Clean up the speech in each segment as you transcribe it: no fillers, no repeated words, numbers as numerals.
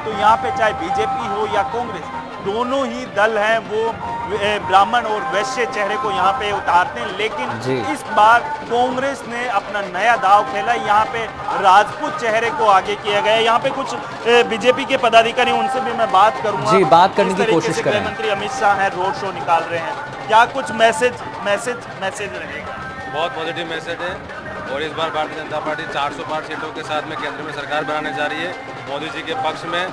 तो यहाँ पे चाहे बीजेपी हो या कांग्रेस, दोनों ही दल हैं वो ब्राह्मण और वैश्य चेहरे को यहाँ पे उतारते हैं। लेकिन इस बार कांग्रेस ने अपना नया दांव खेला, यहाँ पे राजपूत चेहरे को आगे किया गया। यहाँ पे कुछ बीजेपी के पदाधिकारी, उनसे भी मैं बात करूंगा। जी, बात करने की कोशिश करें। गृह मंत्री अमित शाह हैं, रोड शो निकाल रहे हैं, क्या कुछ मैसेज रहेगा? बहुत पॉजिटिव मैसेज है और इस बार भारतीय जनता पार्टी 400 पार सीटों के साथ में केंद्र में सरकार बनाने जा रही है। मोदी जी के पक्ष में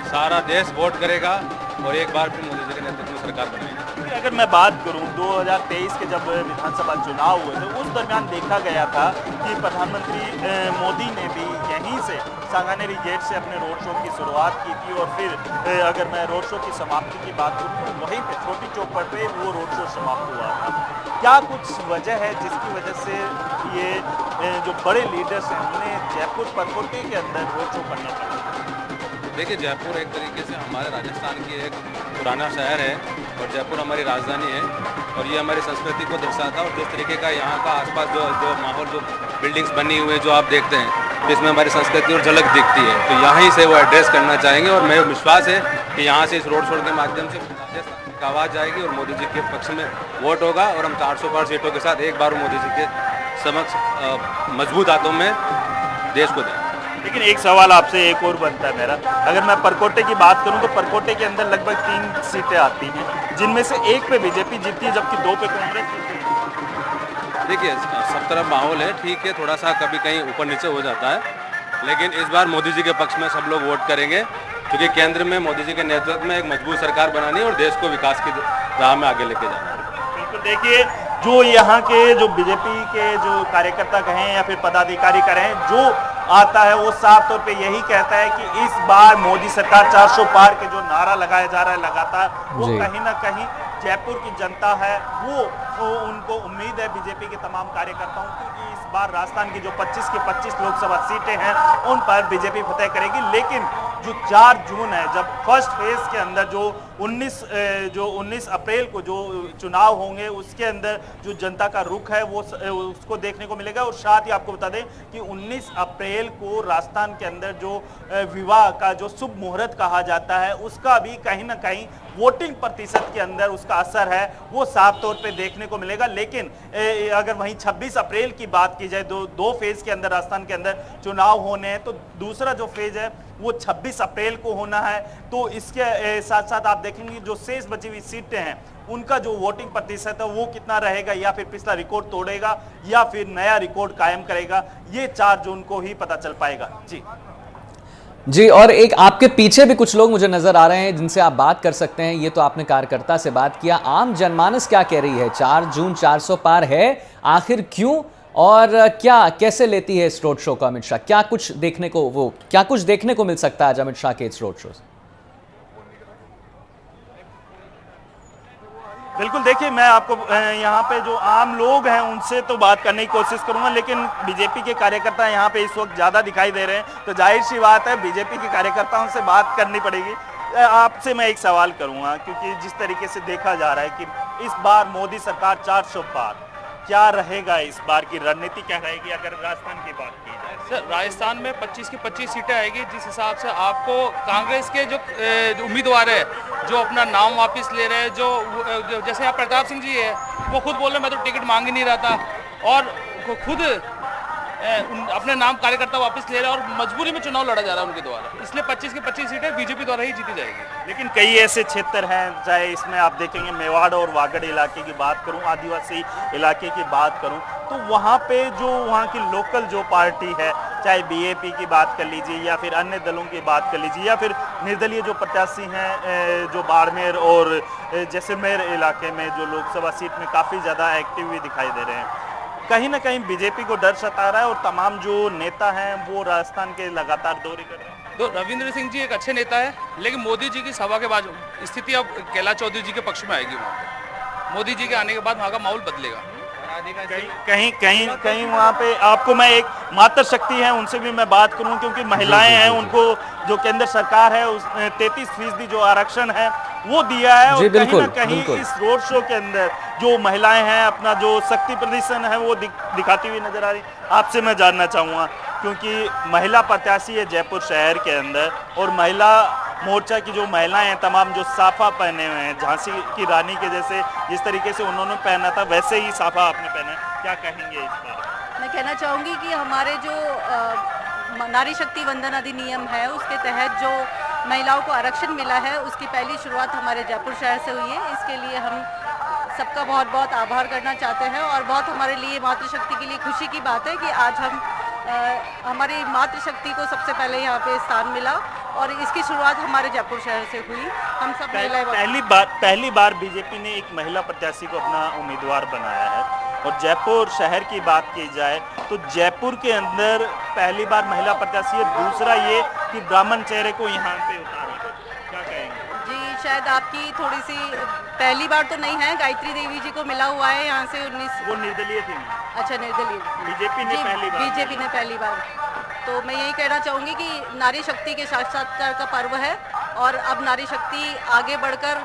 सारा देश वोट करेगा और एक बार फिर मोदी जी के नेतृत्व में सरकार बनेगी। अगर मैं बात करूं 2023 के जब विधानसभा चुनाव हुए थे, उस दरमियान देखा गया था कि प्रधानमंत्री मोदी ने भी यहीं से सांगानेरी गेट से अपने रोड शो की शुरुआत की थी और फिर अगर मैं रोड शो की समाप्ति की बात करूं तो वहीं पे छोटी चौपट पे वो रोड शो समाप्त हुआ था। क्या कुछ वजह है जिसकी वजह से ये जो बड़े लीडर्स हैं उन्हें जयपुर परकोटे के अंदर रोड शो करना पड़ा? देखिए, जयपुर एक तरीके से हमारे राजस्थान की एक पुराना शहर है और जयपुर हमारी राजधानी है और ये हमारी संस्कृति को दर्शाता है। और जिस तरीके का यहाँ का आसपास जो माहौल, जो बिल्डिंग्स बनी हुई है जो आप देखते हैं, जिसमें हमारी संस्कृति और झलक दिखती है, तो यहीं से वो एड्रेस करना चाहेंगे। और मेरा विश्वास है कि यहाँ से इस रोड शो के माध्यम से आवाज़ जाएगी और मोदी जी के पक्ष में वोट होगा और हम 400 पार सीटों के साथ एक बार मोदी जी के समक्ष मजबूत हाथों में देश को दें। लेकिन एक सवाल आपसे एक और बनता है मेरा, अगर मैं परकोटे की बात करूं तो परकोटे के अंदर लगभग 3 सीटें आती हैं, जिनमें से एक पे बीजेपी जीतती है जबकि 2 पे कांग्रेस जीतती है। देखिए, सब तरफ माहौल है, ठीक है, थोड़ा सा कभी कहीं ऊपर नीचे हो जाता है, लेकिन इस बार मोदी जी के पक्ष में सब लोग वोट करेंगे क्योंकि केंद्र में मोदी जी के नेतृत्व में एक मजबूत सरकार बनानी है और देश को विकास की राह में आगे लेके जाना है। बिल्कुल, देखिए जो यहाँ के जो बीजेपी के जो कार्यकर्ता कहें या फिर पदाधिकारी कहें, जो आता है वो साफ तौर पे यही कहता है कि इस बार मोदी सरकार 400 पार के जो नारा लगाया जा रहा है लगातार, वो कहीं ना कहीं जयपुर की जनता है वो उनको उम्मीद है बीजेपी के तमाम कार्यकर्ताओं की कि इस बार राजस्थान की जो 25 की 25 लोकसभा सीटें हैं उन पर बीजेपी फतेह करेगी। लेकिन जो 4 जून है, जब फर्स्ट फेज के अंदर जो 19 अप्रैल को जो चुनाव होंगे, उसके अंदर जो जनता का रुख है वो उसको देखने को मिलेगा। और साथ ही आपको बता दें कि 19 अप्रैल को राजस्थान के अंदर जो विवाह का जो शुभ मुहूर्त कहा जाता है, उसका भी कहीं ना कहीं वोटिंग प्रतिशत के अंदर उसका असर है वो साफ तौर पे देखने को मिलेगा। लेकिन अगर वहीं 26 अप्रैल की बात की जाए, दो फेज के अंदर राजस्थान के अंदर चुनाव होने हैं, तो दूसरा जो फेज है वो 26 अप्रैल को होना है। तो इसके साथ साथ आप देखेंगे जो शेष बची हुई सीटें हैं उनका जो वोटिंग प्रतिशत है वो कितना रहेगा, या फिर पिछला रिकॉर्ड तोड़ेगा या फिर नया रिकॉर्ड कायम करेगा, ये 4 जून को ही पता चल पाएगा। जी, और एक आपके पीछे भी कुछ लोग मुझे नजर आ रहे हैं जिनसे आप बात कर सकते हैं। ये तो आपने कार्यकर्ता से बात किया, आम जनमानस क्या कह रही है? 4 जून 400 पार है, आखिर क्यों और क्या कैसे लेती है इस रोड शो को अमित शाह? क्या कुछ देखने को मिल सकता है आज अमित शाह के इस रोड शो से? बिल्कुल, देखिए मैं आपको यहाँ पे जो आम लोग हैं उनसे तो बात करने की कोशिश करूंगा, लेकिन बीजेपी के कार्यकर्ता यहाँ पे इस वक्त ज़्यादा दिखाई दे रहे हैं, तो जाहिर सी बात है बीजेपी के कार्यकर्ताओं से बात करनी पड़ेगी। आपसे मैं एक सवाल करूंगा, क्योंकि जिस तरीके से देखा जा रहा है कि इस बार मोदी सरकार 400 पार, क्या रहेगा इस बार की रणनीति, क्या रहेगी अगर राजस्थान की बात की जाए? सर, राजस्थान में 25 की 25 सीटें आएगी। जिस हिसाब से आपको कांग्रेस के जो उम्मीदवार है जो अपना नाम वापस ले रहे हैं, जो जैसे आप प्रताप सिंह जी है, वो खुद बोल रहे मैं तो टिकट मांग ही नहीं रहा था और खुद अपने नाम कार्यकर्ता वापस ले रहे हैं और मजबूरी में चुनाव लड़ा जा रहा है उनके द्वारा, इसलिए 25 की 25 सीटें बीजेपी द्वारा ही जीती जाएगी। लेकिन कई ऐसे क्षेत्र हैं, चाहे इसमें आप देखेंगे मेवाड़ और वागड़ इलाके की बात करूं, आदिवासी इलाके की बात करूं, तो वहां पे जो वहां की लोकल जो पार्टी है, चाहे बीएपी की बात कर लीजिए या फिर अन्य दलों की बात कर लीजिए या फिर निर्दलीय जो प्रत्याशी हैं जो बाड़मेर और जैसलमेर इलाके में जो लोकसभा सीट में काफ़ी ज़्यादा एक्टिव भी दिखाई दे रहे हैं, कहीं ना कहीं बीजेपी को डर सता रहा है और तमाम जो नेता हैं वो राजस्थान के लगातार दौरे कर रहे हैं। तो रविंद्र सिंह जी एक अच्छे नेता है, लेकिन मोदी जी की सभा के बाद स्थिति अब कैलाश चौधरी जी के पक्ष में आएगी। वहाँ पे मोदी जी के आने के बाद वहाँ का माहौल बदलेगा। कहीं वहाँ पे आपको मैं एक मातृ शक्ति है उनसे भी मैं बात करूँ, क्योंकि महिलाएं हैं, उनको जो केंद्र सरकार है उस 33% जो आरक्षण है वो दिया है और कहीं ना कहीं इस रोड शो के अंदर जो महिलाएं हैं अपना जो शक्ति प्रदर्शन है वो दिखाती हुई नजर आ रही। आपसे मैं जानना चाहूँगा, क्योंकि महिला प्रत्याशी है जयपुर शहर के अंदर और महिला मोर्चा की जो महिलाएं हैं तमाम जो साफा पहने हुए हैं, झांसी की रानी के जैसे जिस तरीके से उन्होंने पहना था वैसे ही साफा आपने पहना है, क्या कहेंगे इस बारे? मैं कहना चाहूँगी कि हमारे जो नारी शक्ति वंदन अधिनियम है उसके तहत जो महिलाओं को आरक्षण मिला है उसकी पहली शुरुआत हमारे जयपुर शहर से हुई है। इसके लिए हम सबका बहुत बहुत आभार करना चाहते हैं और बहुत हमारे लिए मातृशक्ति के लिए खुशी की बात है कि आज हम हमारी मातृशक्ति को सबसे पहले यहाँ पे स्थान मिला और इसकी शुरुआत हमारे जयपुर शहर से हुई। हम सब महिलाएं पहली बार बीजेपी ने एक महिला प्रत्याशी को अपना उम्मीदवार बनाया है और जयपुर शहर की बात की जाए तो जयपुर के अंदर पहली बार महिला प्रत्याशी है। दूसरा ये कि ब्राह्मण चेहरे को यहाँ पे उतारा, क्या कहेंगे? जी, शायद आपकी थोड़ी सी पहली बार तो नहीं है, गायत्री देवी जी को मिला हुआ है यहाँ से 19। वो निर्दलीय थी। अच्छा, निर्दलीय। बीजेपी ने पहली बार। बीजेपी ने पहली बार। तो मैं यही कहना चाहूँगी कि नारी शक्ति के साक्षात्कार का पर्व है और अब नारी शक्ति आगे बढ़कर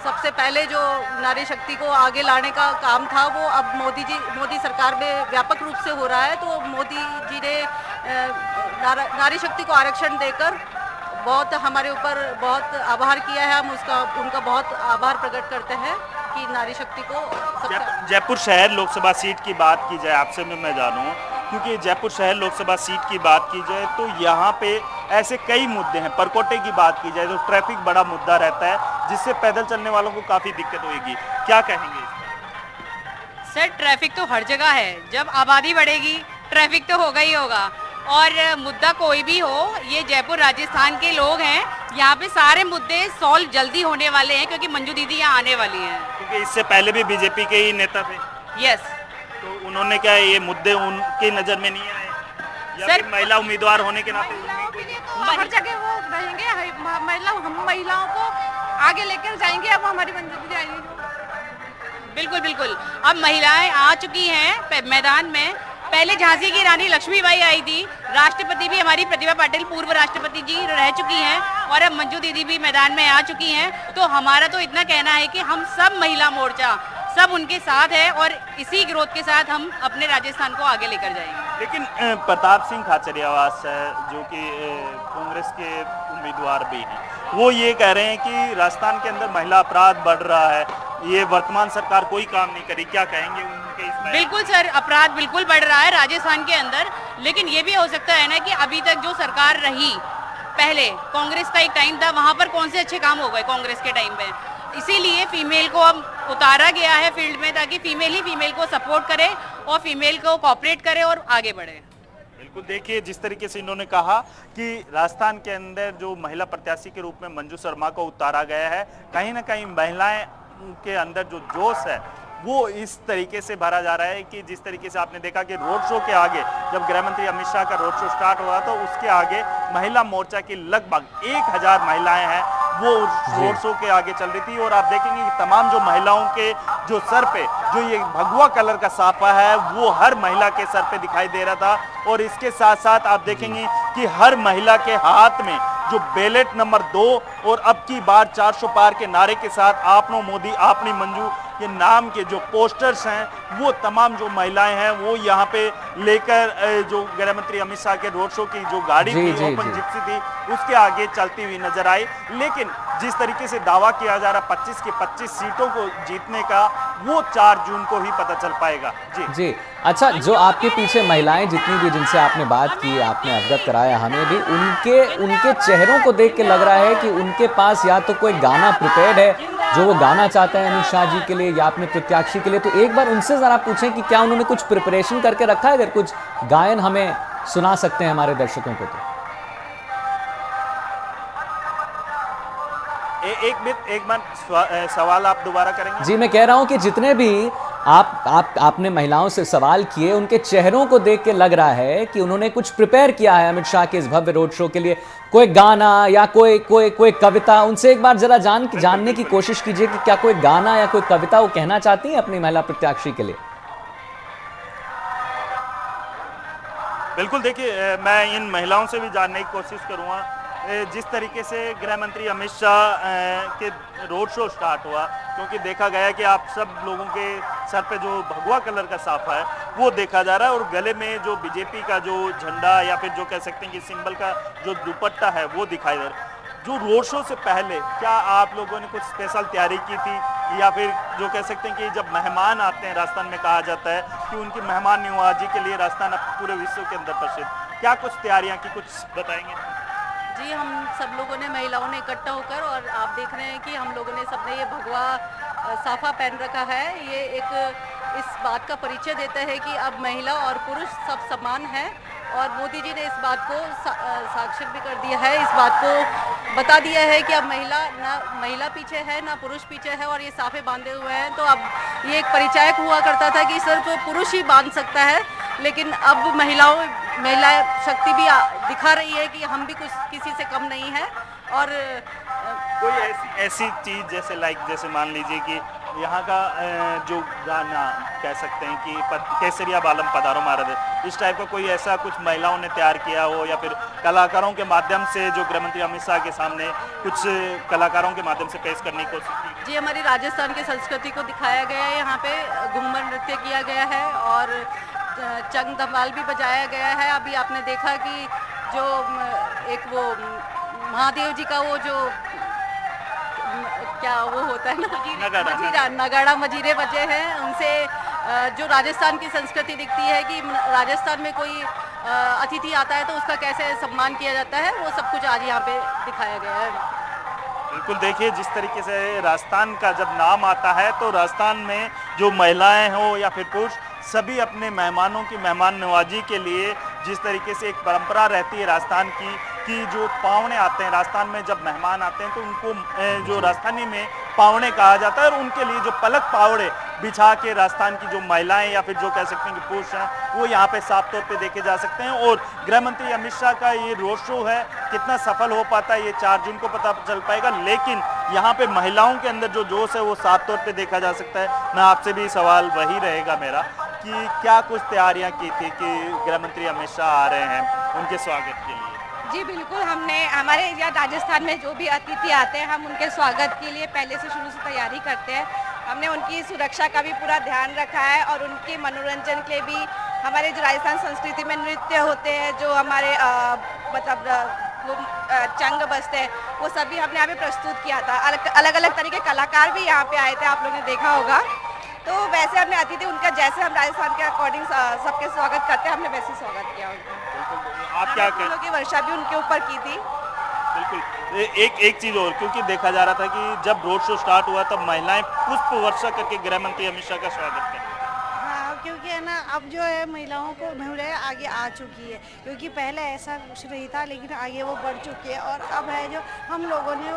सबसे पहले जो नारी शक्ति को आगे लाने का काम था वो अब मोदी सरकार में व्यापक रूप से हो रहा है। तो मोदी जी ने नारी शक्ति को आरक्षण देकर बहुत हमारे ऊपर बहुत आभार किया है। हम उनका बहुत आभार प्रकट करते हैं कि नारी शक्ति को जयपुर शहर लोकसभा सीट की बात की जाए आपसे मैं जानूं, क्योंकि जयपुर शहर लोकसभा सीट की बात की जाए तो यहाँ पे ऐसे कई मुद्दे हैं। परकोटे की बात की जाए तो ट्रैफिक बड़ा मुद्दा रहता है जिससे पैदल चलने वालों को काफ़ी दिक्कत होगी, क्या कहेंगे इस पर? सर, ट्रैफिक तो हर जगह है। जब आबादी बढ़ेगी ट्रैफिक तो होगा ही होगा। और मुद्दा कोई भी हो, ये जयपुर राजस्थान के लोग हैं, यहाँ पे सारे मुद्दे सॉल्व जल्दी होने वाले हैं क्योंकि मंजू दीदी यहाँ आने वाली हैं। क्योंकि इससे पहले भी बीजेपी के ही नेता थे। यस। तो उन्होंने क्या ये मुद्दे उनकी नज़र में नहीं आए या सर, फिर महिला उम्मीदवार होने के नाते हर जगह वो रहेंगे। हम महिलाओं को आगे लेकर जाएंगे। अब हमारी मंजू दीदी आएंगी। बिल्कुल बिल्कुल। अब महिलाएं आ चुकी हैं मैदान में। पहले झांसी की रानी लक्ष्मीबाई आई थी, राष्ट्रपति भी हमारी प्रतिभा पाटिल पूर्व राष्ट्रपति जी रह चुकी हैं और अब मंजू दीदी भी मैदान में आ चुकी हैं। तो हमारा तो इतना कहना है कि हम सब महिला मोर्चा सब उनके साथ है और इसी ग्रोथ के साथ हम अपने राजस्थान को आगे लेकर जाएंगे। लेकिन प्रताप सिंह खाचरियावास जो कि कांग्रेस के उम्मीदवार भी हैं, वो ये कह रहे हैं कि राजस्थान के अंदर महिला अपराध बढ़ रहा है, ये वर्तमान सरकार कोई काम नहीं करी, क्या कहेंगे उनके इस? बिल्कुल सर, अपराध बिल्कुल बढ़ रहा है राजस्थान के अंदर, लेकिन ये भी हो सकता है ना कि अभी तक जो सरकार रही, पहले कांग्रेस का एक टाइम था, वहां पर कौन से अच्छे काम हो गए कांग्रेस के टाइम पे। इसीलिए फीमेल को अब उतारा गया है फील्ड में ताकि फीमेल ही फीमेल को सपोर्ट करे और फीमेल को कोऑपरेट करे और आगे बढ़े। बिल्कुल, देखिए जिस तरीके से इन्होंने कहा कि राजस्थान के अंदर जो महिला प्रत्याशी के रूप में मंजू शर्मा को उतारा गया है, कहीं ना कहीं महिलाएं के अंदर जो जोश है वो इस तरीके से भरा जा रहा है कि जिस तरीके से आपने देखा कि रोड शो के आगे जब गृह मंत्री अमित शाह का रोड शो स्टार्ट हुआ तो उसके आगे महिला मोर्चा की लगभग 1000 महिलाएं हैं वो रोड शो के आगे चल रही थी। और आप देखेंगे कि तमाम जो महिलाओं के जो सर पे जो ये भगवा कलर का साफा है वो हर महिला के सर पे दिखाई दे रहा था। और इसके साथ साथ आप देखेंगे कि हर महिला के हाथ में जो बैलेट नंबर 2 और अब की बार 400 पार के नारे के साथ आपनो मोदी आपनी मंजू के नाम के जो पोस्टर्स हैं वो तमाम जो महिलाएं हैं वो यहाँ पे लेकर जो गृह मंत्री अमित शाह के रोड शो की जो गाड़ी थी ओपन जिप्सी थी उसके आगे चलती हुई नजर आई। लेकिन जिस तरीके से दावा किया जा रहा 25 की 25 सीटों को जीतने का वो 4 जून को ही पता चल पाएगा। जी अच्छा, जो आपके पीछे महिलाएं जितनी भी जिनसे आपने बात की, आपने अवगत कराया हमें भी, उनके चेहरों को देख के लग रहा है कि उनके पास या तो कोई गाना प्रिपेयर्ड है जो वो गाना चाहते हैं अमित शाह जी के लिए या अपने प्रत्याशी के लिए। तो एक बार उनसे जरा पूछें कि क्या उन्होंने कुछ प्रिपरेशन करके रखा है, अगर कुछ गायन हमें सुना सकते हैं हमारे दर्शकों को तो। एक बार सवाल आप दोबारा करेंगे? जी, मैं कह रहा हूं कि जितने भी आपने महिलाओं से सवाल किए उनके चेहरों को देख के लग रहा है कि उन्होंने कुछ प्रिपेयर किया है अमित शाह के इस भव्य रोड शो के लिए, कोई गाना या कोई कविता। उनसे एक बार जरा जानने की कोशिश कीजिए कि क्या कोई गाना या कोई कविता वो कहना चाहती हैं अपनी महिला प्रत्याशी के लिए। बिल्कुल, देखिए मैं इन महिलाओं से भी जानने की कोशिश करूंगा। जिस तरीके से गृह मंत्री अमित शाह के रोड शो स्टार्ट हुआ, क्योंकि देखा गया कि आप सब लोगों के सर पे जो भगवा कलर का साफा है वो देखा जा रहा है और गले में जो बीजेपी का जो झंडा या फिर जो कह सकते हैं कि सिंबल का जो दुपट्टा है वो दिखाई दे रहा है। जो रोड शो से पहले क्या आप लोगों ने कुछ स्पेशल तैयारी की थी, या फिर जो कह सकते हैं कि जब मेहमान आते हैं राजस्थान में, कहा जाता है कि उनकी मेहमान नवाजी के लिए राजस्थान अब पूरे विश्व के अंदर प्रसिद्ध, क्या कुछ तैयारियां की, कुछ बताएंगे? जी, हम सब लोगों ने, महिलाओं ने इकट्ठा होकर, और आप देख रहे हैं कि हम लोगों ने सबने ये भगवा साफा पहन रखा है। ये एक इस बात का परिचय देता है कि अब महिला और पुरुष सब समान हैं, और मोदी जी ने इस बात को साक्षर भी कर दिया है, इस बात को बता दिया है कि अब महिला पीछे है ना पुरुष पीछे है, और ये साफे बांधे हुए हैं। तो अब ये एक परिचायक हुआ करता था कि सिर्फ पुरुष ही बांध सकता है, लेकिन अब महिला शक्ति भी दिखा रही है कि हम भी कुछ किसी से कम नहीं है। और कोई ऐसी चीज जैसे मान लीजिए कि यहाँ का जो गाना कह सकते हैं कि केसरिया बालम पधारो महाराज, इस टाइप का कोई ऐसा कुछ महिलाओं ने तैयार किया हो, या फिर कलाकारों के माध्यम से जो गृह मंत्री अमित शाह के सामने कुछ कलाकारों के माध्यम से पेश करने की कोशिश की? जी, हमारी राजस्थान की संस्कृति को दिखाया गया है, यहाँ पे घूमर नृत्य किया गया है और चंग धमाल भी बजाया गया है। अभी आपने देखा कि जो एक वो महादेव जी का वो जो क्या वो होता है ना, नगाड़ा मजीरे बजे हैं, उनसे जो राजस्थान की संस्कृति दिखती है कि राजस्थान में कोई अतिथि आता है तो उसका कैसे सम्मान किया जाता है, वो सब कुछ आज यहाँ पे दिखाया गया है। बिल्कुल, देखिए जिस तरीके से राजस्थान का जब नाम आता है तो राजस्थान में जो महिलाएं हो या फिर पुरुष, सभी अपने मेहमानों की मेहमान नवाजी के लिए जिस तरीके से एक परंपरा रहती है राजस्थान की कि जो पावने आते हैं राजस्थान में, जब मेहमान आते हैं तो उनको जो राजस्थानी में पावने कहा जाता है, और उनके लिए जो पलक पावड़े बिछा के राजस्थान की जो महिलाएं या फिर जो कह सकते हैं कि पुरुष हैं, वो यहाँ पे साफ तौर पे देखे जा सकते हैं। और गृह मंत्री अमित शाह का ये रोड शो है, कितना सफल हो पाता है ये 4 जून को पता चल पाएगा, लेकिन यहाँ पे महिलाओं के अंदर जो जोश है वो साफ तौर पे देखा जा सकता है। मैं आपसे भी सवाल वही रहेगा मेरा कि क्या कुछ तैयारियां की थी कि गृह मंत्री अमित शाह आ रहे हैं, उनके स्वागत के लिए? जी बिल्कुल, हमने हमारे यहाँ राजस्थान में जो भी अतिथि आते हैं हम उनके स्वागत के लिए पहले से शुरू से तैयारी करते हैं। हमने उनकी सुरक्षा का भी पूरा ध्यान रखा है, और उनके मनोरंजन के लिए भी हमारे जो राजस्थान संस्कृति में नृत्य होते हैं, जो हमारे वो चंग बजते हैं, वो सभी हमने यहाँ पे प्रस्तुत किया था। अलग अलग तरह के कलाकार भी यहाँ पे आए थे, आप लोगों ने देखा होगा। तो वैसे हमने अतिथि उनका जैसे हम राजस्थान के अकॉर्डिंग सबके स्वागत करते हैं, हमने वैसे स्वागत किया उनका। आप क्या फूलों की वर्षा भी उनके ऊपर की थी। बिल्कुल, एक चीज और, क्योंकि देखा जा रहा था कि जब रोड शो स्टार्ट हुआ तब महिलाएं पुष्प वर्षा करके गृह मंत्री अमित शाह का स्वागत कर रही थी। हाँ, क्योंकि है ना, अब जो है महिलाओं को महिलाएं आगे आ चुकी है, क्योंकि पहले ऐसा कुछ नहीं था, लेकिन आगे वो बढ़ चुकी है। और अब है जो हम लोगों ने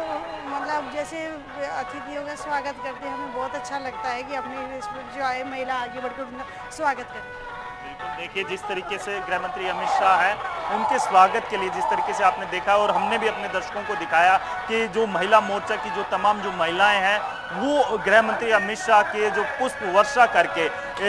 मतलब जैसे अतिथियों का स्वागत करते हैं, हमें बहुत अच्छा लगता है कि अपनी जो आए महिला आगे बढ़कर उनका स्वागत करें। बिल्कुल, देखिए जिस तरीके से गृह मंत्री अमित शाह हैं, उनके स्वागत के लिए जिस तरीके से आपने देखा, और हमने भी अपने दर्शकों को दिखाया कि जो महिला मोर्चा की जो तमाम जो महिलाएं हैं वो गृह मंत्री अमित शाह के जो पुष्प वर्षा करके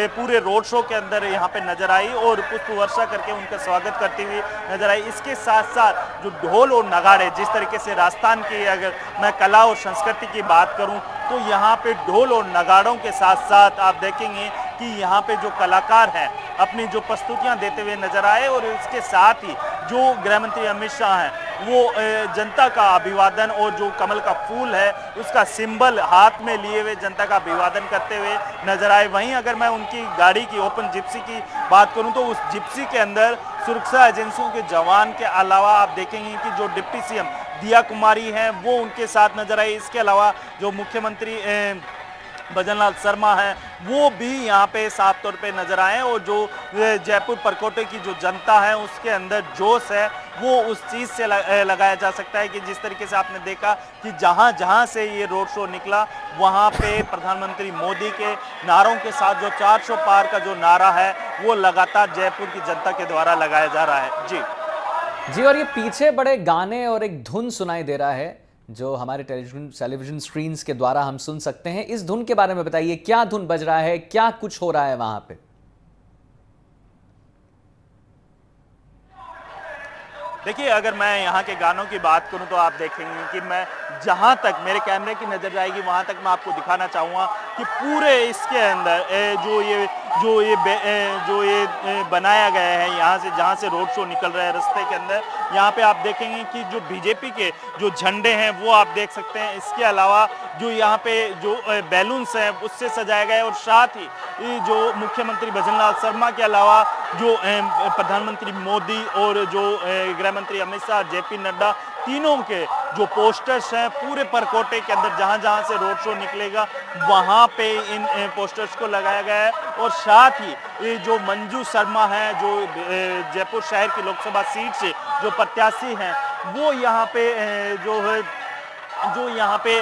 पूरे रोड शो के अंदर यहाँ पे नजर आई, और पुष्प वर्षा करके उनका स्वागत करती हुई नजर आई। इसके साथ साथ जो ढोल और नगाड़े, जिस तरीके से राजस्थान की अगर मैं कला और संस्कृति की बात करूँ तो यहाँ पे ढोल और नगाड़ों के साथ साथ आप देखेंगे कि यहाँ पे जो कलाकार हैं अपनी जो प्रस्तुतियाँ देते हुए नजर आए, और इसके साथ ही जो गृह मंत्री अमित शाह हैं वो जनता का अभिवादन और जो कमल का फूल है उसका सिंबल हाथ में लिए हुए जनता का अभिवादन करते हुए नजर आए। वहीं अगर मैं उनकी गाड़ी की ओपन जिप्सी की बात करूं तो उस जिप्सी के अंदर सुरक्षा एजेंसियों के जवान के अलावा आप देखेंगे कि जो डिप्टी सीएम दिया कुमारी हैं वो उनके साथ नजर आई। इसके अलावा जो मुख्यमंत्री भजनलाल शर्मा हैं वो भी यहाँ पे साफ तौर पे नजर आए, और जो जयपुर परकोटे की जो जनता है उसके अंदर जोश है वो उस चीज़ से लगाया जा सकता है कि जिस तरीके से आपने देखा कि जहाँ जहाँ से ये रोड शो निकला वहाँ पे प्रधानमंत्री मोदी के नारों के साथ जो 400 पार का जो नारा है वो लगातार जयपुर की जनता के द्वारा लगाया जा रहा है। जी, और ये पीछे बड़े गाने और एक धुन सुनाई दे रहा है जो हमारे टेलीविजन स्क्रीन्स के द्वारा हम सुन सकते हैं। इस धुन के बारे में बताइए, क्या धुन बज रहा है, क्या कुछ हो रहा है वहां पे? देखिए, अगर मैं यहाँ के गानों की बात करूँ तो आप देखेंगे कि मैं जहाँ तक मेरे कैमरे की नज़र जाएगी वहाँ तक मैं आपको दिखाना चाहूँगा कि पूरे इसके अंदर जो ये बनाया गया है यहाँ से, जहाँ से रोड शो निकल रहा है रास्ते के अंदर, यहाँ पे आप देखेंगे कि जो बीजेपी के जो झंडे हैं वो आप देख सकते हैं। इसके अलावा जो यहाँ पे जो बैलून्स हैं उससे सजाया गया है, और साथ ही जो मुख्यमंत्री भजनलाल शर्मा के अलावा जो प्रधानमंत्री मोदी और जो गृह मंत्री अमित शाह, जेपी नड्डा, तीनों के जो पोस्टर्स हैं पूरे परकोटे के अंदर जहां जहां से रोड शो निकलेगा वहां पे इन पोस्टर्स को लगाया गया है। और साथ ही ये जो मंजू शर्मा है, जो जयपुर शहर की लोकसभा सीट से जो प्रत्याशी हैं, वो यहाँ पे जो यहाँ पे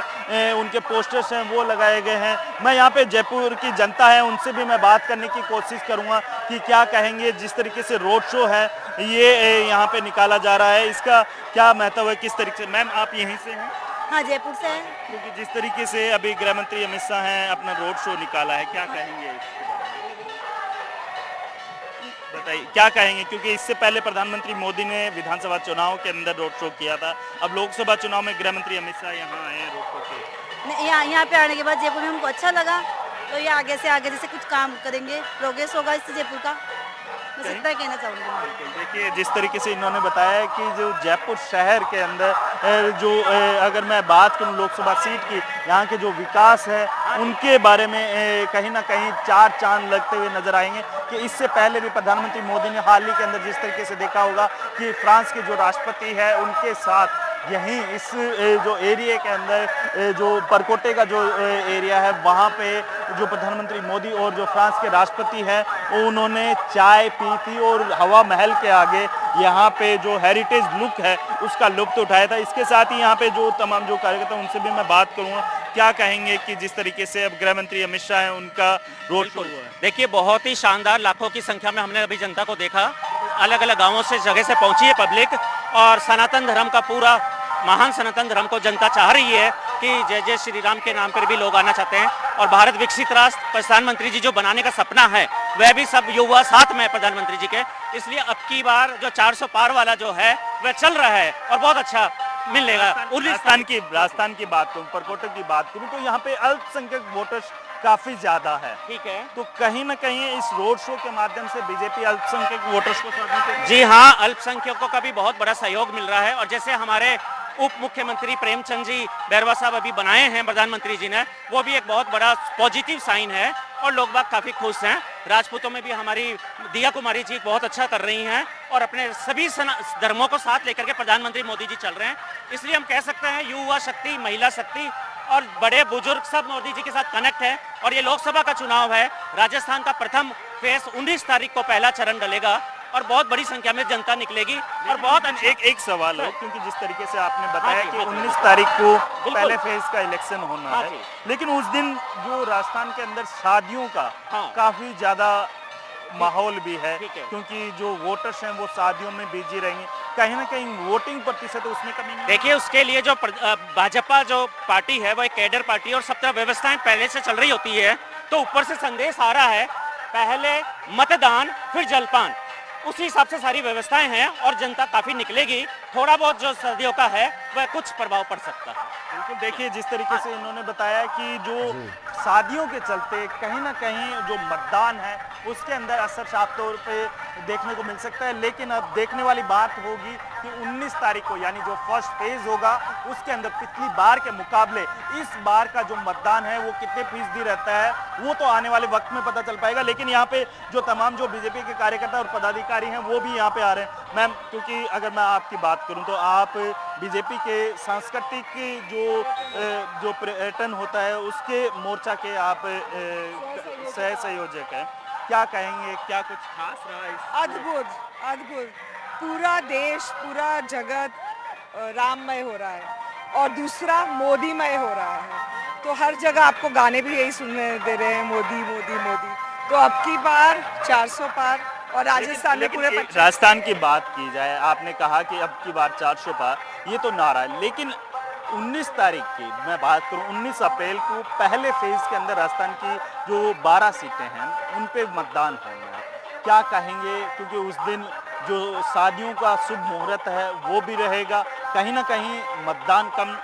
उनके पोस्टर्स हैं वो लगाए गए हैं। मैं यहाँ पे जयपुर की जनता है उनसे भी मैं बात करने की कोशिश करूँगा कि क्या कहेंगे जिस तरीके से रोड शो है ये यहाँ पे निकाला जा रहा है, इसका क्या महत्व है, किस तरीके से। मैम आप यहीं से हैं? हाँ, जयपुर से है। क्योंकि जिस तरीके से अभी गृह मंत्री अमित शाह हैं अपना रोड शो निकाला है, क्या कहेंगे बताइए, क्या कहेंगे? क्योंकि इससे पहले प्रधानमंत्री मोदी ने विधानसभा चुनाव के अंदर रोड शो किया था, अब लोकसभा चुनाव में गृह मंत्री अमित शाह यहाँ आए हैं रोड शो के। यहाँ पे आने के बाद जयपुर में हमको अच्छा लगा, तो ये आगे से आगे जैसे कुछ काम करेंगे, प्रोग्रेस होगा इससे जयपुर का, बस इतना ही कहना चाहूँगी। देखिए जिस तरीके से इन्होंने बताया कि जो जयपुर शहर के अंदर जो अगर मैं बात करूं लोकसभा सीट की, यहाँ के जो विकास है उनके बारे में कहीं ना कहीं चार चांद लगते हुए नजर आएंगे। कि इससे पहले भी प्रधानमंत्री मोदी ने हाल ही के अंदर जिस तरीके से देखा होगा कि फ्रांस के जो राष्ट्रपति है उनके साथ यहीं इस जो एरिया के अंदर जो परकोटे का जो एरिया है वहाँ पे जो प्रधानमंत्री मोदी और जो फ्रांस के राष्ट्रपति हैं उन्होंने चाय पी थी और हवा महल के आगे यहाँ पे जो हेरिटेज लुक है उसका लुत्फ उठाया था। इसके साथ ही यहाँ पे जो तमाम जो कार्यकर्ता उनसे भी मैं बात करूँगा, क्या कहेंगे कि जिस तरीके से अब गृह मंत्री अमित शाह है उनका रोड शो हुआ है। देखिए बहुत ही शानदार, लाखों की संख्या में हमने अभी जनता को देखा, अलग अलग गांवों से जगह से पहुंची है पब्लिक, और सनातन धर्म का पूरा महान सनातन धर्म को जनता चाह रही है कि जय जय श्री राम के नाम पर भी लोग आना चाहते हैं। और भारत विकसित राष्ट्र प्रधानमंत्री जी जो बनाने का सपना है वह भी सब युवा साथ में है प्रधानमंत्री जी के, इसलिए अब की बार जो 400 पार वाला जो है वह चल रहा है और बहुत अच्छा मिलेगा। राजस्थान की बात करूँ, परकोटे की बात करूँ तो यहाँ पे अल्पसंख्यक वोटर्स काफी ज्यादा है, ठीक है, तो कहीं ना कहीं इस रोड शो के माध्यम से बीजेपी अल्पसंख्यक वोटर्स को साथ जी हाँ, अल्पसंख्यकों का भी बहुत बड़ा सहयोग मिल रहा है। और जैसे हमारे उप मुख्यमंत्री प्रेमचंद जी बैरवा साहब अभी बनाए हैं प्रधानमंत्री जी ने, वो भी एक बहुत बड़ा पॉजिटिव साइन है और लोग बाग काफी खुश हैं। राजपूतों में भी हमारी दिया कुमारी जी बहुत अच्छा कर रही हैं और अपने सभी धर्मों को साथ लेकर के प्रधानमंत्री मोदी जी चल रहे हैं, इसलिए हम कह सकते हैं युवा शक्ति, महिला शक्ति और बड़े बुजुर्ग सब मोदी जी के साथ कनेक्ट है। और ये लोकसभा का चुनाव है, राजस्थान का प्रथम फेज 19 तारीख को पहला चरण डलेगा और बहुत बड़ी संख्या में जनता निकलेगी। और बहुत एक सवाल है, क्योंकि जिस तरीके से आपने बताया कि 19 तारीख को पहले फेज का इलेक्शन होना है, लेकिन उस दिन जो राजस्थान के अंदर शादियों का काफी ज्यादा माहौल भी है, क्योंकि जो वोटर्स हैं वो शादियों में बिजी रहेंगे, कहीं ना कहीं वोटिंग प्रतिशत उसमें कमी नहीं। देखिए उसके लिए जो भाजपा जो पार्टी है वो एक कैडर पार्टी और सब तरह व्यवस्थाएं पहले से चल रही होती है, तो ऊपर से संदेश आ रहा है पहले मतदान फिर जलपान, उसी हिसाब से सारी व्यवस्थाएं हैं और जनता काफी निकलेगी। थोड़ा बहुत जो सर्दियों का है वह कुछ प्रभाव पड़ सकता है। बिल्कुल, देखिए जिस तरीके से इन्होंने बताया कि जो शादियों के चलते कहीं ना कहीं जो मतदान है उसके अंदर असर साफ तौर पे देखने को मिल सकता है, लेकिन अब देखने वाली बात होगी कि 19 तारीख को यानी जो फर्स्ट फेज होगा उसके अंदर पिछली बार के मुकाबले इस बार का जो मतदान है वो कितने फीसदी रहता है वो तो आने वाले वक्त में पता चल पाएगा। लेकिन यहाँ पे जो तमाम जो बीजेपी के कार्यकर्ता और पदाधिकारी हैं वो भी यहाँ पे आ रहे हैं। मैम, क्योंकि अगर मैं आपकी बात करूँ तो आप बीजेपी के सांस्कृतिक जो पर्यटन होता है उसके मोर्चा के आप सह संयोजक हैं, क्या कहेंगे, क्या कुछ खास रहा है? अद्भुत, पूरा देश, पूरा जगत राममय हो रहा है और दूसरा मोदीमय हो रहा है, तो हर जगह आपको गाने भी यही सुनने दे रहे हैं, मोदी मोदी मोदी। तो अब की बार 400 पार और राजस्थान में पूरे राजस्थान की बात की जाए, आपने कहा कि अब की बार 400 पार, ये तो नारा है, लेकिन 19 तारीख की मैं बात करूं, 19 अप्रैल को पहले फेज के अंदर राजस्थान की जो 12 सीटें हैं उन पे मतदान होगा, क्या कहेंगे? क्योंकि उस दिन जो शादियों का शुभ मुहूर्त है वो भी रहेगा, कहीं ना कहीं मतदान कम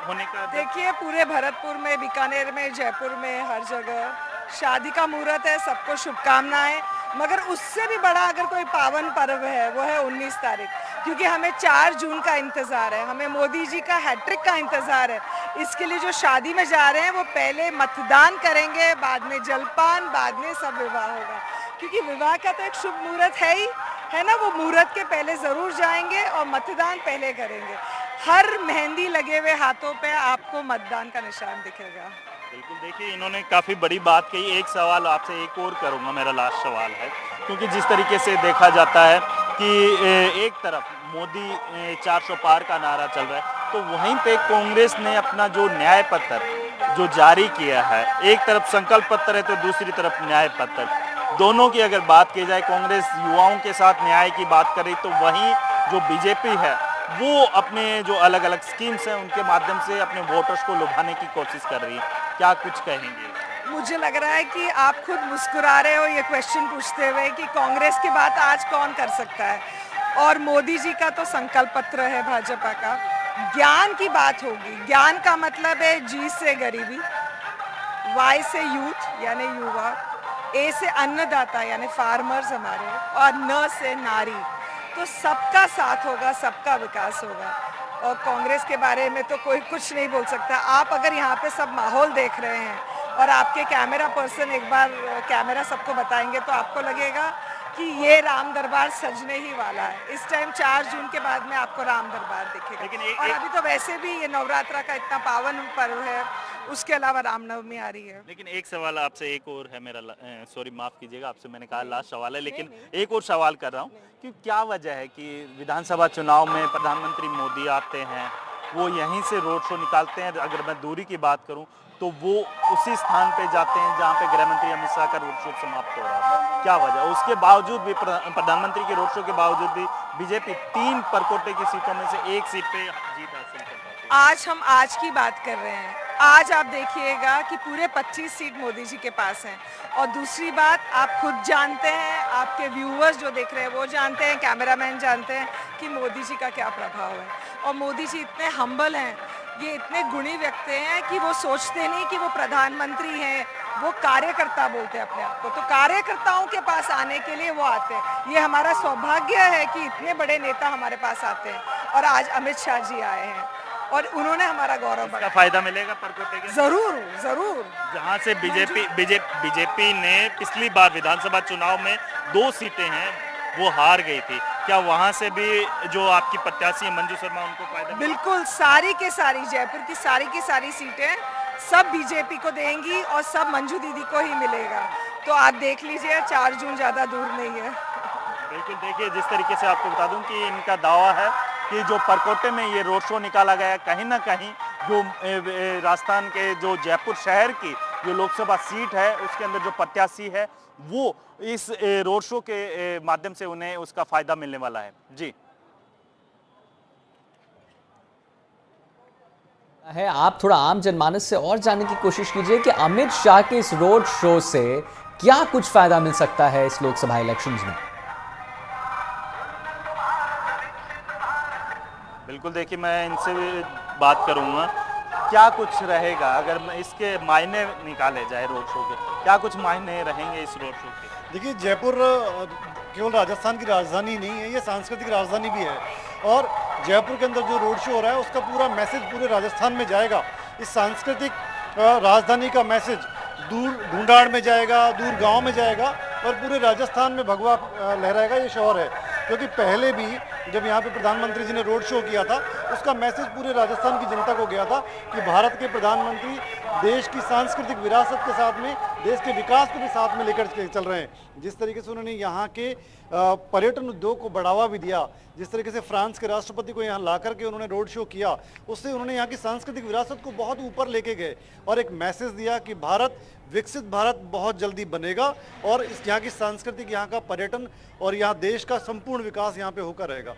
होने का। देखिए पूरे भरतपुर में, बीकानेर में, जयपुर में, हर जगह शादी का मुहूर्त है, सबको शुभकामनाएं। मगर उससे भी बड़ा अगर कोई पावन पर्व है वो है 19 तारीख, क्योंकि हमें 4 जून का इंतज़ार है, हमें मोदी जी का हैट्रिक का इंतज़ार है। इसके लिए जो शादी में जा रहे हैं वो पहले मतदान करेंगे, बाद में जलपान, बाद में सब विवाह होगा, क्योंकि विवाह का तो एक शुभ मुहूर्त है ना, वो मुहूर्त के पहले ज़रूर जाएंगे और मतदान पहले करेंगे। हर मेहंदी लगे हुए हाथों पे आपको मतदान का निशान दिखेगा। बिल्कुल, देखिए इन्होंने काफ़ी बड़ी बात कही। एक सवाल आपसे एक और करूंगा, मेरा लास्ट सवाल है, क्योंकि जिस तरीके से देखा जाता है कि एक तरफ मोदी 400 पार का नारा चल रहा है, तो वहीं पे कांग्रेस ने अपना जो न्याय पत्र जो जारी किया है, एक तरफ संकल्प पत्र है तो दूसरी तरफ न्याय पत्र, दोनों की अगर बात की जाए, कांग्रेस युवाओं के साथ न्याय की बात करे तो वहीं जो बीजेपी है वो अपने जो अलग अलग स्कीम्स हैं उनके माध्यम से अपने वोटर्स को लुभाने की कोशिश कर रही है। क्या कुछ कहेंगे? मुझे लग रहा है कि आप खुद मुस्कुरा रहे हो ये क्वेश्चन पूछते हुए कि कांग्रेस की बात आज कौन कर सकता है, और मोदी जी का तो संकल्प पत्र है भाजपा का। ज्ञान की बात होगी, ज्ञान का मतलब है जी से गरीबी, वाई से यूथ यानी युवा, ए से अन्नदाता यानी फार्मर्स हमारे, और न से नारी। तो सबका साथ होगा, सबका विकास होगा, और कांग्रेस के बारे में तो कोई कुछ नहीं बोल सकता। आप अगर यहाँ पे सब माहौल देख रहे हैं और आपके कैमरा पर्सन एक बार कैमरा सबको बताएंगे तो आपको लगेगा कि ये राम दरबार सजने ही वाला है। इस टाइम 4 जून के बाद में आपको राम दरबार दिखेगा। लेकिन और अभी तो वैसे भी ये नवरात्रा का इतना पावन पर्व है, उसके अलावा रामनवमी आ रही है। लेकिन एक सवाल आपसे एक और है मेरा, सॉरी माफ कीजिएगा, आपसे मैंने कहा लास्ट सवाल है, लेकिन एक और सवाल कर रहा हूँ कि क्या वजह है कि विधानसभा चुनाव में प्रधानमंत्री मोदी आते हैं, वो यहीं से रोड शो निकालते हैं, अगर मैं दूरी की बात करूं तो वो उसी स्थान पे जाते हैं जहां पे गृह मंत्री अमित शाह का रोड शो समाप्त हो रहा है, क्या वजह? उसके बावजूद भी, प्रधानमंत्री के रोड शो के बावजूद भी बीजेपी 3 परकोटे की सीटों में से एक सीट पे जीत हासिल कर पाती है। आज हम आज की बात कर रहे हैं। आज आप देखिएगा कि पूरे 25 सीट मोदी जी के पास हैं, और दूसरी बात आप खुद जानते हैं, आपके व्यूअर्स जो देख रहे हैं वो जानते हैं, कैमरामैन जानते हैं कि मोदी जी का क्या प्रभाव है। और मोदी जी इतने हम्बल हैं, ये इतने गुणी व्यक्ति हैं कि वो सोचते नहीं कि वो प्रधानमंत्री हैं, वो कार्यकर्ता बोलते हैं अपने आप को। तो कार्यकर्ताओं के पास आने के लिए वो आते हैं। ये हमारा सौभाग्य है कि इतने बड़े नेता हमारे पास आते हैं, और आज अमित शाह जी आए हैं और उन्होंने हमारा गौरव बढ़ाया। फायदा मिलेगा परकोटे के? जरूर जरूर। जहां से बीजेपी ने पिछली बार विधानसभा चुनाव में 2 सीटें हैं वो हार गई थी, क्या वहां से भी जो आपकी प्रत्याशी है मंजू शर्मा उनको फायदा? बिल्कुल, सारी के सारी जयपुर की सारी सीटें सब बीजेपी को देंगी और सब मंजू दीदी को ही मिलेगा। तो आप देख लीजिए, 4 जून ज़्यादा दूर नहीं है। बिल्कुल, देखिए जिस तरीके से आपको बता दूं कि इनका दावा है कि जो परकोटे में ये रोड शो निकाला गया, कहीं ना कहीं जो राजस्थान के जो जयपुर शहर की जो लोकसभा सीट है उसके अंदर जो प्रत्याशी है वो इस रोड शो के माध्यम से उन्हें उसका फायदा मिलने वाला है। जी है, आप थोड़ा आम जनमानस से और जानने की कोशिश कीजिए कि अमित शाह के इस रोड शो से क्या कुछ फायदा मिल सकता है इस लोकसभा इलेक्शंस में। बिल्कुल, देखिए मैं इनसे भी बात करूंगा, क्या कुछ रहेगा अगर मैं इसके मायने निकाले जाए रोड शो के, क्या कुछ मायने रहेंगे इस रोड शो के? देखिए, जयपुर केवल राजस्थान की राजधानी नहीं है, ये सांस्कृतिक राजधानी भी है, और जयपुर के अंदर जो रोड शो हो रहा है उसका पूरा मैसेज पूरे राजस्थान में जाएगा। इस सांस्कृतिक राजधानी का मैसेज दूर ढूंढाड़ में जाएगा, दूर गांव में जाएगा, और पूरे राजस्थान में भगवा लहराएगा, ये श्योर है। क्योंकि पहले भी जब यहाँ पे प्रधानमंत्री जी ने रोड शो किया था उसका मैसेज पूरे राजस्थान की जनता को गया था कि भारत के प्रधानमंत्री देश की सांस्कृतिक विरासत के साथ में देश के विकास को भी साथ में लेकर चल रहे हैं। जिस तरीके से उन्होंने यहाँ के पर्यटन उद्योग को बढ़ावा भी दिया, जिस तरीके से फ्रांस के राष्ट्रपति को यहाँ ला करके उन्होंने रोड शो किया, उससे उन्होंने यहाँ की सांस्कृतिक विरासत को बहुत ऊपर लेके गए और एक मैसेज दिया कि भारत विकसित भारत बहुत जल्दी बनेगा, और इस यहाँ की सांस्कृतिक, यहाँ का पर्यटन और यहाँ देश का संपूर्ण विकास यहाँ पे होकर रहेगा।